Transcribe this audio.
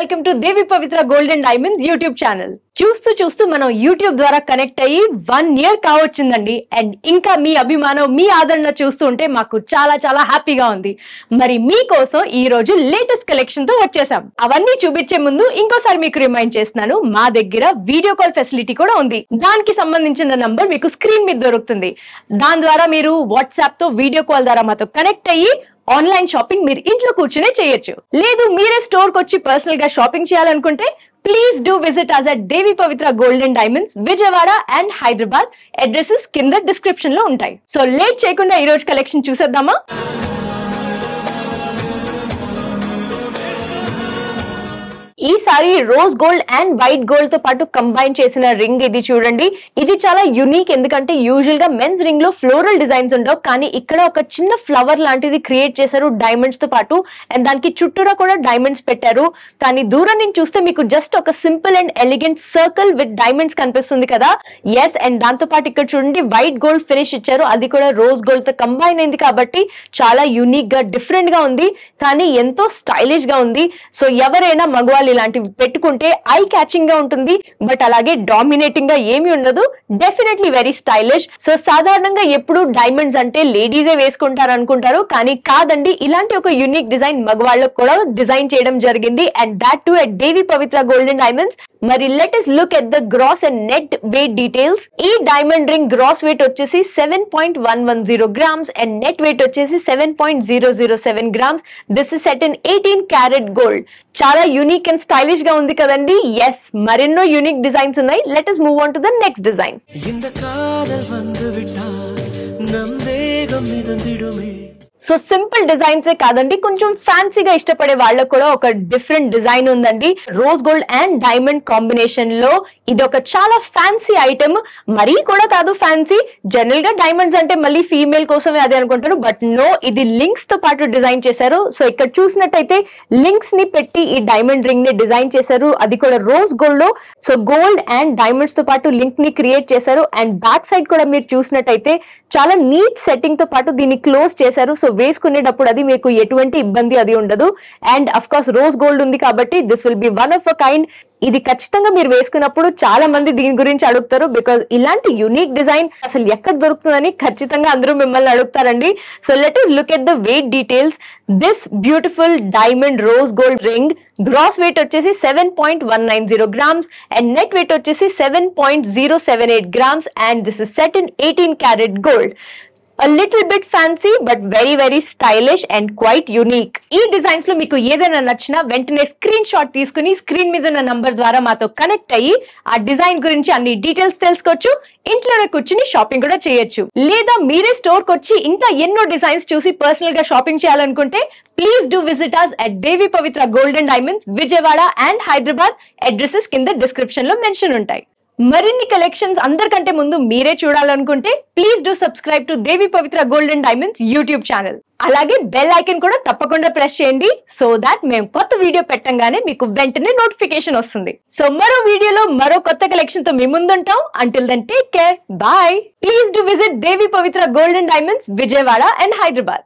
Welcome to Devi Pavitra gold and diamonds YouTube channel. చూస్తూ మనం YouTube ద్వారా కనెక్ట్ అయ్యి 1 year కావచ్చిందండి. అండ్ ఇంకా మీ అభిమానం, మీ ఆదరణ చూస్తూ ఉంటే మాకు చాలా హ్యాపీగా ఉంది. మరి మీకోసం ఈ రోజు లేటెస్ట్ కలెక్షన్ తో వచ్చేసాం. అవన్నీ చూపించే ముందు ఇంకోసారి మీకు రిమైండ్ చేస్తున్నాను, మా దగ్గర వీడియో కాల్ ఫెసిలిటీ కూడా ఉంది. దానికి సంబంధించిన నంబర్ మీకు స్క్రీన్ మీద దొరుకుతుంది. దాని ద్వారా మీరు వాట్సాప్ తో వీడియో కాల్ ద్వారా మాతో కనెక్ట్ అయ్యి ఆన్లైన్ షాపింగ్ మీరు ఇంట్లో కూర్చునే చేయొచ్చు. లేదు మీరే స్టోర్ కి వచ్చి పర్సనల్ గా షాపింగ్ చేయాలనుకుంటే please do visit us at Devi Pavitra gold and diamonds Vijayawada and Hyderabad. Addresses కింద డిస్క్రిప్షన్ లో ఉంటాయి. సో లేట్ చేయకుండా ఈ రోజు కలెక్షన్ చూసేద్దామా? ఈసారి rose gold and white gold తో పాటు కంబైన్ చేసిన రింగ్ ఇది చూడండి. ఇది చాలా యూనిక్, ఎందుకంటే యూజువల్ గా మెన్స్ రింగ్ లో ఫ్లోరల్ డిజైన్స్ ఉండవు, కానీ ఇక్కడ ఒక చిన్న ఫ్లవర్ లాంటిది క్రియేట్ చేశారు డైమండ్స్ తో పాటు. అండ్ దానికి చుట్టూరా కూడా డైమండ్స్ పెట్టారు. కానీ దూరం నుంచి చూస్తే మీకు జస్ట్ ఒక simple and elegant circle with diamonds కనిపిస్తుంది కదా. ఎస్, అండ్ దాంతో పాటు ఇక్కడ చూడండి వైట్ గోల్డ్ ఫినిష్ ఇచ్చారు. అది కూడా రోజ్ గోల్డ్ తో కంబైన్ అయింది కాబట్టి చాలా యూనిక్ గా డిఫరెంట్ గా ఉంది, కానీ ఎంతో స్టైలిష్ గా ఉంది. సో ఎవరైనా మగవాళ్ళు ఇలాంటివి పెట్టుకుంటే ఐ క్యాచింగ్ గా ఉంటుంది, బట్ అలాగే డామినేటింగ్ గా ఏమి ఉండదు. Definitely very stylish. సో సాధారణంగా ఎప్పుడు డైమండ్స్ అంటే లేడీసే వేసుకుంటారు అనుకుంటారు, కానీ కాదండి. ఇలాంటి ఒక యూనిక్ డిజైన్ మగవాళ్ళకు కూడా డిజైన్ చేయడం జరిగింది, and that to at Devi Pavitra gold and diamonds. మరి let us look at the gross and net weight details. ఈ డైమండ్ రింగ్ గ్రాస్ వెయిట్ వచ్చేసి 7.110 grams అండ్ నెట్ వెయిట్ వచ్చేసి 7.007 grams. This is set in 18 karat gold. చాలా unique and stylish గా ఉంది కదండి. Yes, మరెన్నో unique designs ఉన్నాయి. Let us move on to the next design. So simple designs కాదండి, కొంచెం ఫ్యాన్సీగా ఇష్టపడే వాళ్ళకు కూడా ఒక డిఫరెంట్ డిజైన్ ఉందండి. Rose gold and diamond combination లో ఇది ఒక చాలా ఫ్యాన్సీ ఐటమ్. మరీ కూడా కాదు ఫ్యాన్సీ. జనరల్ గా డైమండ్స్ అంటే మళ్ళీ ఫీమేల్ కోసమే అదే అనుకుంటారు, బట్ నో, ఇది లింక్స్ తో పాటు డిజైన్ చేశారు. సో ఇక్కడ చూసినట్టయితే లింక్స్ ని పెట్టి ఈ డైమండ్ రింగ్ ని డిజైన్ చేశారు, అది కూడా రోజ్ గోల్డ్ లో. సో గోల్డ్ అండ్ డైమండ్స్ తో పాటు లింక్ ని క్రియేట్ చేశారు. అండ్ బ్యాక్ సైడ్ కూడా మీరు చూసినట్టయితే చాలా నీట్ సెట్టింగ్ తో పాటు దీన్ని క్లోజ్ చేశారు. సో వేసుకునేటప్పుడు అది మీకు ఎటువంటి ఇబ్బంది అది ఉండదు. And of course rose gold ఉంది కాబట్టి this will be one of a kind. ఇది ఖచ్చితంగా మీరు వేసుకున్నప్పుడు చాలా మంది దీని గురించి అడుగుతారు, బికాస్ ఇలాంటి యూనిక్ డిజైన్ అసలు ఎక్కడ దొరుకుతుందని ఖచ్చితంగా అందరూ మిమ్మల్ని అడుగుతారండి. So let us look at the weight details. This beautiful diamond rose gold ring gross weight వచ్చేసి 7.190 grams అండ్ నెట్ వెయిట్ వచ్చేసి 7.078 grams and this is set in 18 karat gold. A little bit fancy but very stylish and quite unique. ఈ designs లో మీకు ఏదైనా నచ్చినా వెంటనే screen shot తీసుకుని screen మీద ఉన్న నంబర్ ద్వారా మాతో కనెక్ట్ అయ్యి ఆ డిజైన్ గురించి అన్ని డీటెయిల్స్ తెలుసుకోవచ్చు. ఇంట్లోనే కూర్చుని షాపింగ్ కూడా చేయొచ్చు. లేదా మీరే స్టోర్ కి వచ్చి ఇంకా ఎన్నో డిజైన్స్ చూసి పర్సనల్ గా షాపింగ్ చేయాలనుకుంటే please do visit us at Devi Pavitra gold and diamonds Vijayawada and Hyderabad. Addresses కింద డిస్క్రిప్షన్ లో మెన్షన్ ఉంటాయి. మరిన్ని కలెక్షన్స్ అందరికంటే ముందు మీరే చూడాలనుకుంటే please do subscribe to Devi Pavitra gold and diamonds YouTube channel. అలాగే బెల్ ఐకాన్ కూడా తప్పకుండా ప్రెస్ చేయండి, సో దాట్ మేము కొత్త వీడియో పెట్టంగానే మీకు వెంటనే నోటిఫికేషన్ వస్తుంది. సో మరో వీడియోలో మరో కొత్త కలెక్షన్ తో మీ ముందుంటాం. Until then take care, bye. Please do visit Devi Pavitra gold and diamonds Vijayawada and Hyderabad.